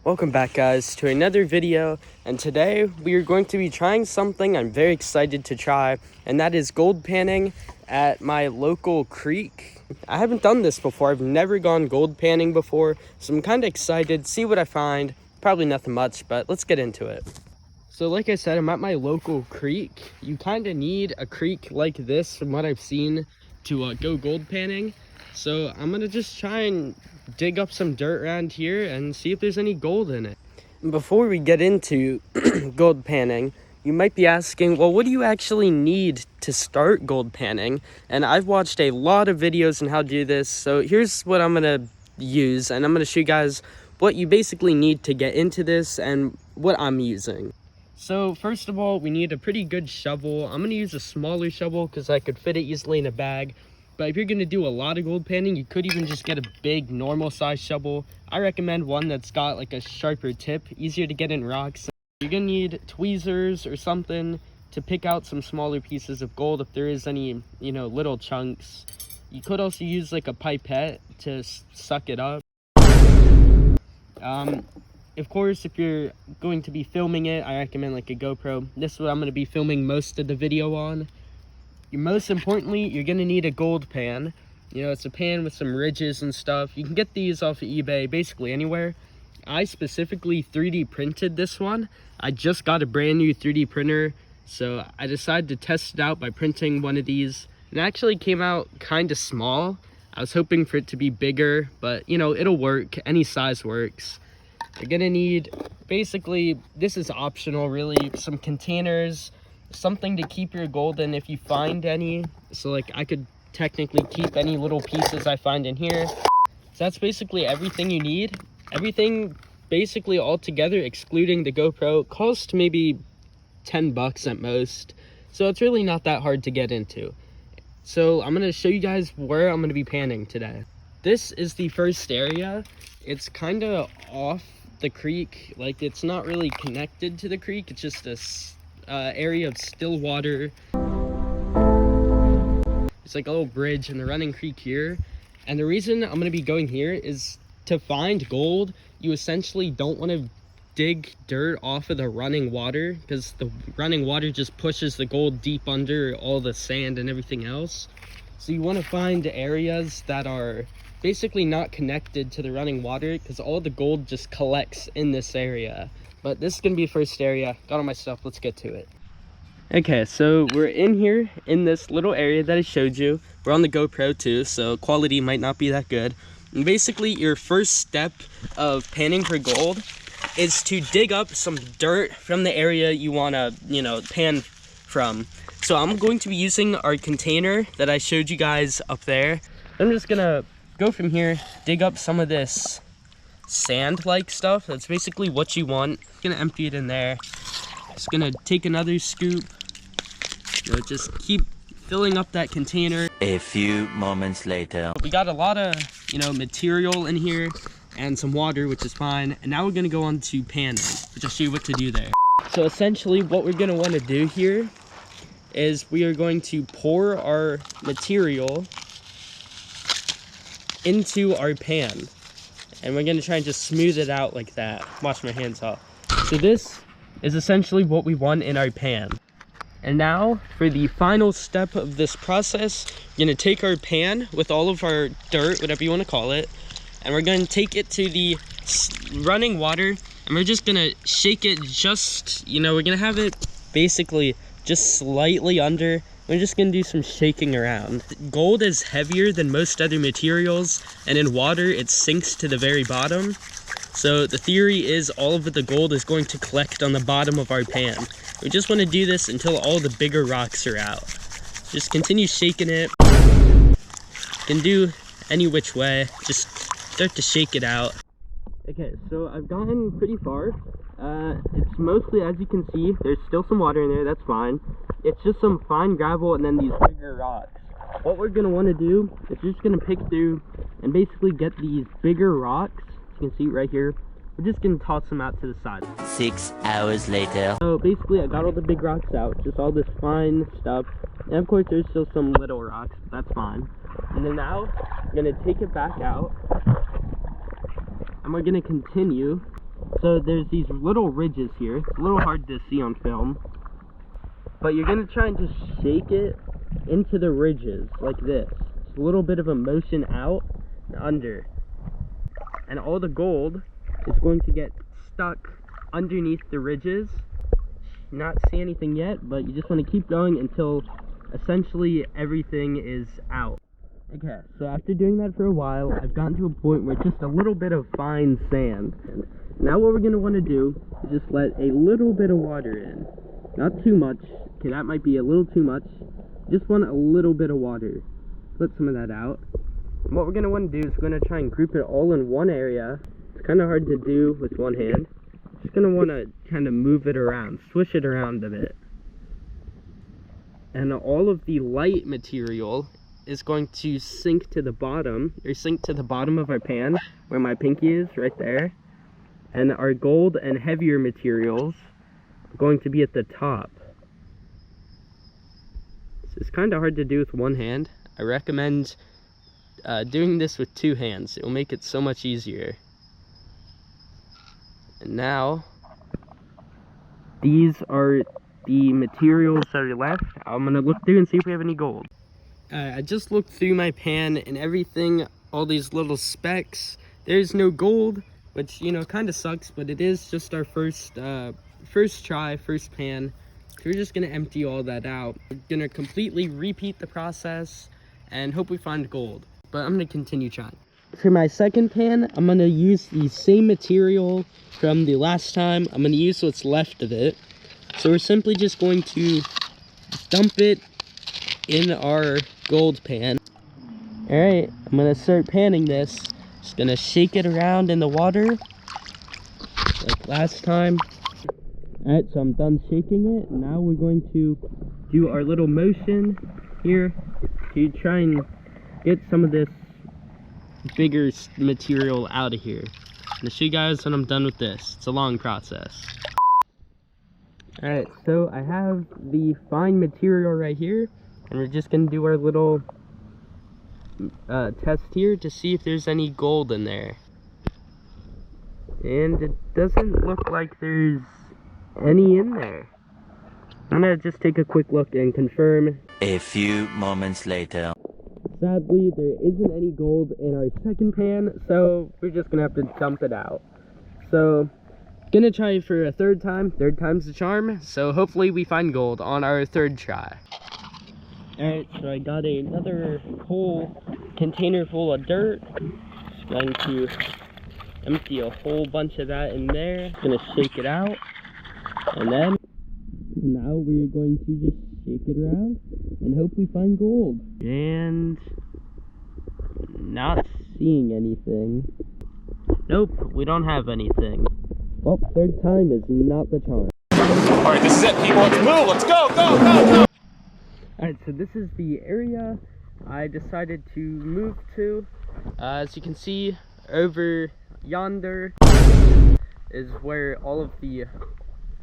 Welcome back, guys, to another video, and today we are going to be trying something I'm very excited to try, and that is gold panning at my local creek. I haven't done this before. I've never gone gold panning before, so I'm kind of excited, see what I find. Probably nothing much, but let's get into it. So like I said, I'm at my local creek. You kind of need a creek like this, from what I've seen, to go gold panning. So I'm gonna just try and dig up some dirt around here and see if there's any gold in it. Before we get into gold panning, you might be asking, well, what do you actually need to start gold panning? And I've watched a lot of videos on how to do this, so here's what I'm gonna use, and I'm gonna show you guys what you basically need to get into this and what I'm using. So first of all, we need a pretty good shovel. I'm gonna use a smaller shovel because I could fit it easily in a bag. But if you're gonna do a lot of gold panning, you could even just get a big normal size shovel. I recommend one that's got like a sharper tip, easier to get in rocks. You're gonna need tweezers or something to pick out some smaller pieces of gold if there is any, little chunks. You could also use like a pipette to suck it up. Of course, if you're going to be filming it, I recommend like a GoPro. This is what I'm going to be filming most of the video on. Most importantly, you're going to need a gold pan. It's a pan with some ridges and stuff. You can get these off of eBay, basically anywhere. I specifically 3D printed this one. I just got a brand new 3D printer, so I decided to test it out by printing one of these. It actually came out kind of small. I was hoping for it to be bigger, but it'll work. Any size works. You're gonna need, basically, this is optional really, some containers, something to keep your gold in if you find any. So like I could technically keep any little pieces I find in here. So that's basically everything you need. Everything basically all together, excluding the GoPro, cost maybe 10 bucks at most. So it's really not that hard to get into. So I'm gonna show you guys where I'm gonna be panning today. This is the first area. It's kind of off the creek, like it's not really connected to the creek. It's just this area of still water. It's like a little bridge in the running creek here, and the reason I'm going to be going here is to find gold. You essentially don't want to dig dirt off of the running water, because the running water just pushes the gold deep under all the sand and everything else. So you want to find areas that are basically not connected to the running water, because all the gold just collects in this area. But this is gonna be the first area. Got all my stuff, let's get to it. Okay, so we're in here in this little area that I showed you. We're on the GoPro too, so quality might not be that good. And basically your first step of panning for gold is to dig up some dirt from the area you wanna, pan from. So I'm going to be using our container that I showed you guys up there. I'm just gonna go from here, dig up some of this sand-like stuff. That's basically what you want. Gonna empty it in there. Just gonna take another scoop. Just keep filling up that container. A few moments later. We got a lot of, material in here and some water, which is fine. And now we're gonna go on to panning, which I'll show you what to do there. So essentially what we're gonna wanna do here is we are going to pour our material into our pan, and we're gonna try and just smooth it out like that. Wash my hands off. So this is essentially what we want in our pan. And now for the final step of this process, we're gonna take our pan with all of our dirt, whatever you want to call it, and we're gonna take it to the running water, and we're just gonna shake it just, we're gonna have it basically just slightly under. We're just gonna do some shaking around. Gold is heavier than most other materials, and in water it sinks to the very bottom. So the theory is all of the gold is going to collect on the bottom of our pan. We just want to do this until all the bigger rocks are out. Just continue shaking it. You can do any which way, just start to shake it out. Okay, so I've gotten pretty far. It's mostly, as you can see, there's still some water in there, that's fine. It's just some fine gravel and then these bigger rocks. What we're gonna wanna do is we're just gonna pick through and basically get these bigger rocks. As you can see right here. We're just gonna toss them out to the side. 6 hours later. So basically I got all the big rocks out, just all this fine stuff. And of course there's still some little rocks, but that's fine. And then now, I'm gonna take it back out. And we're gonna continue So there's these little ridges here. It's a little hard to see on film. But you're gonna try and just shake it into the ridges like this. Just a little bit of a motion out and under. And all the gold is going to get stuck underneath the ridges. Not see anything yet, but you just want to keep going until essentially everything is out. Okay, so after doing that for a while, I've gotten to a point where it's just a little bit of fine sand. And now what we're going to want to do is just let a little bit of water in. Not too much. Okay, that might be a little too much. Just want a little bit of water. Let some of that out. And what we're going to want to do is we're going to try and group it all in one area. It's kind of hard to do with one hand. Just going to want to kind of move it around, swish it around a bit. And all of the light material is going to sink to the bottom, or sink to the bottom of our pan, where my pinky is, right there. And our gold and heavier materials are going to be at the top. So it's kind of hard to do with one hand. I recommend doing this with two hands. It will make it so much easier. And now, these are the materials that are left. I'm gonna look through and see if we have any gold. I just looked through my pan and everything, all these little specks. There's no gold, which, you know, kind of sucks, but it is just our first try, first pan. So we're just gonna empty all that out. We're gonna completely repeat the process and hope we find gold. But I'm gonna continue trying. For my second pan, I'm gonna use the same material from the last time. I'm gonna use what's left of it. So we're simply just going to dump it in our gold pan. Alright, I'm gonna start panning this. Just gonna shake it around in the water like last time. Alright, so I'm done shaking it. Now we're going to do our little motion here to try and get some of this bigger material out of here. I'll show you guys when I'm done with this. It's a long process. Alright, so I have the fine material right here, and we're just gonna do our little test here to see if there's any gold in there. And it doesn't look like there's any in there. I'm gonna just take a quick look and confirm. A few moments later. Sadly, there isn't any gold in our second pan, so we're just gonna have to dump it out. So, gonna try for a third time. Third time's the charm, so hopefully we find gold on our third try. Alright, so I got another whole container full of dirt. Just going to empty a whole bunch of that in there. Gonna shake it out, and then now we're going to just shake it around and hope we find gold. And not seeing anything. Nope, we don't have anything. Well, third time is not the charm. Alright, this is it, people. Let's move. Let's go, go, go, go. Alright, so this is the area I decided to move to. As you can see, over yonder is where all of the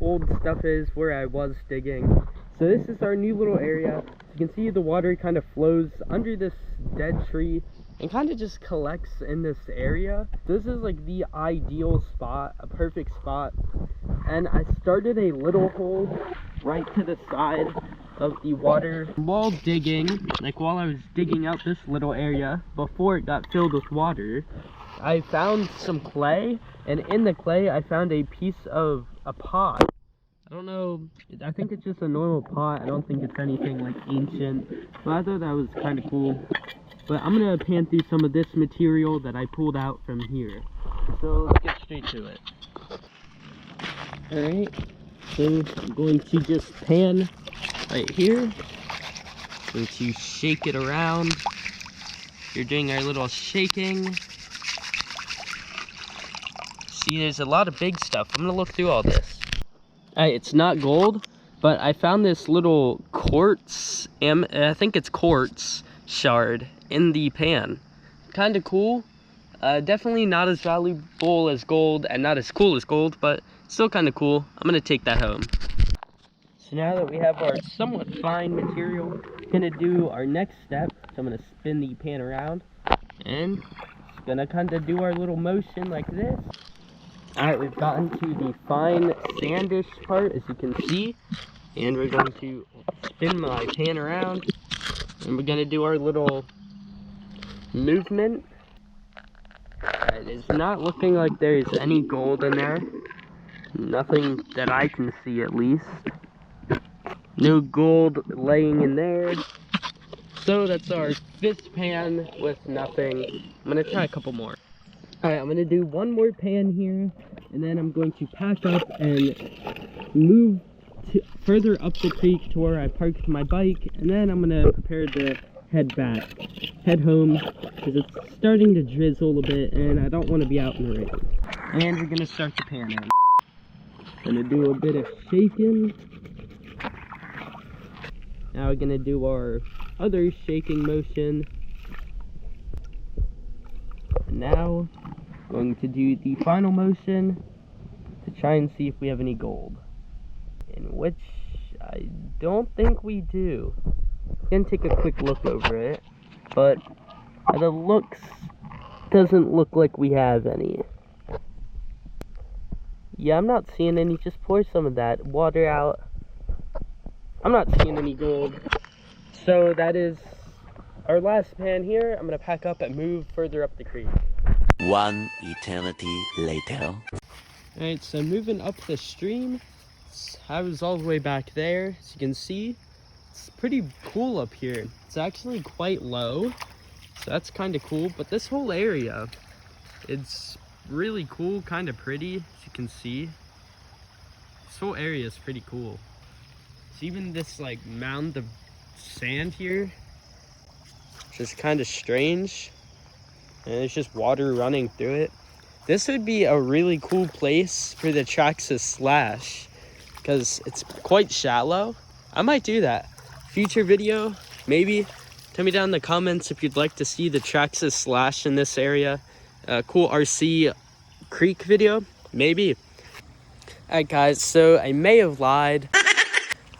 old stuff is, where I was digging. So this is our new little area. As you can see, the water kind of flows under this dead tree and kind of just collects in this area. This is like the ideal spot, a perfect spot. And I started a little hole right to the side of the water. While digging, like while I was digging out this little area, before it got filled with water, I found some clay, and in the clay I found a piece of a pot. I don't know, I think it's just a normal pot. I don't think it's anything like ancient, but I thought that was kind of cool. But I'm gonna pan through some of this material that I pulled out from here. So let's get straight to it. Alright, so I'm going to just pan right here. Going to shake it around. You're doing our little shaking. See, there's a lot of big stuff. I'm gonna look through all this. It's not gold, but I found this little quartz, I think it's quartz shard in the pan. Kind of cool. Definitely not as valuable as gold and not as cool as gold, but still kind of cool. I'm gonna take that home. So now that we have our somewhat fine material, we're gonna do our next step. So I'm gonna spin the pan around and just gonna kind of do our little motion like this. Alright, we've gotten to the fine sandish part, as you can see. And we're going to spin my pan around. And we're going to do our little movement. It is not looking like there is any gold in there. Nothing that I can see, at least. No gold laying in there. So that's our 5th pan with nothing. I'm going to try a couple more. Alright, I'm going to do one more pan here, and then I'm going to pack up and move further up the creek to where I parked my bike, and then I'm going to prepare to head home, because it's starting to drizzle a bit, and I don't want to be out in the rain. And we're going to start the pan in. Going to do a bit of shaking. Now we're going to do our other shaking motion. And now, going to do the final motion to try and see if we have any gold. In which, I don't think we do. I'm going to take a quick look over it. But, by the looks, doesn't look like we have any. Yeah, I'm not seeing any. Just pour some of that water out. I'm not seeing any gold. So that is our last pan here. I'm going to pack up and move further up the creek. One eternity later. Alright, so moving up the stream. I was all the way back there. As you can see, it's pretty cool up here. It's actually quite low. So that's kind of cool. But this whole area, it's really cool, kind of pretty, as you can see. This whole area is pretty cool. So even this like mound of sand here, which is kind of strange, and there's just water running through it. This would be a really cool place for the Traxxas Slash, because it's quite shallow. I might do that. Future video, maybe. Tell me down in the comments if you'd like to see the Traxxas Slash in this area. Cool RC creek video, maybe. Alright guys, so I may have lied.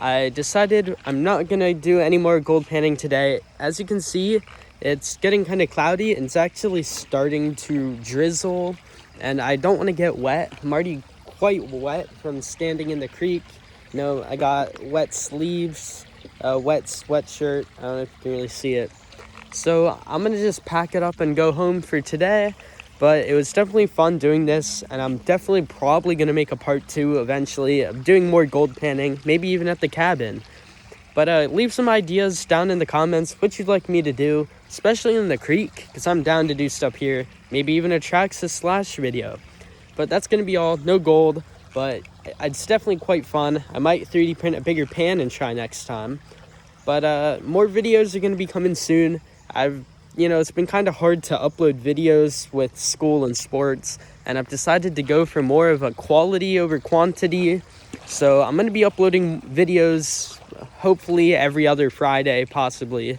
I decided I'm not gonna do any more gold panning today. As you can see, it's getting kind of cloudy and it's actually starting to drizzle, and I don't want to get wet. I'm already quite wet from standing in the creek. You know, I got wet sleeves, a wet sweatshirt. I don't know if you can really see it. So I'm gonna just pack it up and go home for today. But it was definitely fun doing this, and I'm definitely probably going to make a part 2 eventually of doing more gold panning, maybe even at the cabin. But leave some ideas down in the comments what you'd like me to do, especially in the creek, because I'm down to do stuff here, maybe even a Traxxas Slash video. But that's going to be all, no gold, but it's definitely quite fun. I might 3D print a bigger pan and try next time. But more videos are going to be coming soon. You know, it's been kind of hard to upload videos with school and sports, and I've decided to go for more of a quality over quantity. So I'm going to be uploading videos hopefully every other Friday, possibly,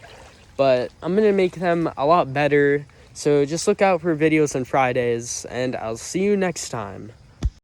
but I'm going to make them a lot better. So just look out for videos on Fridays, and I'll see you next time.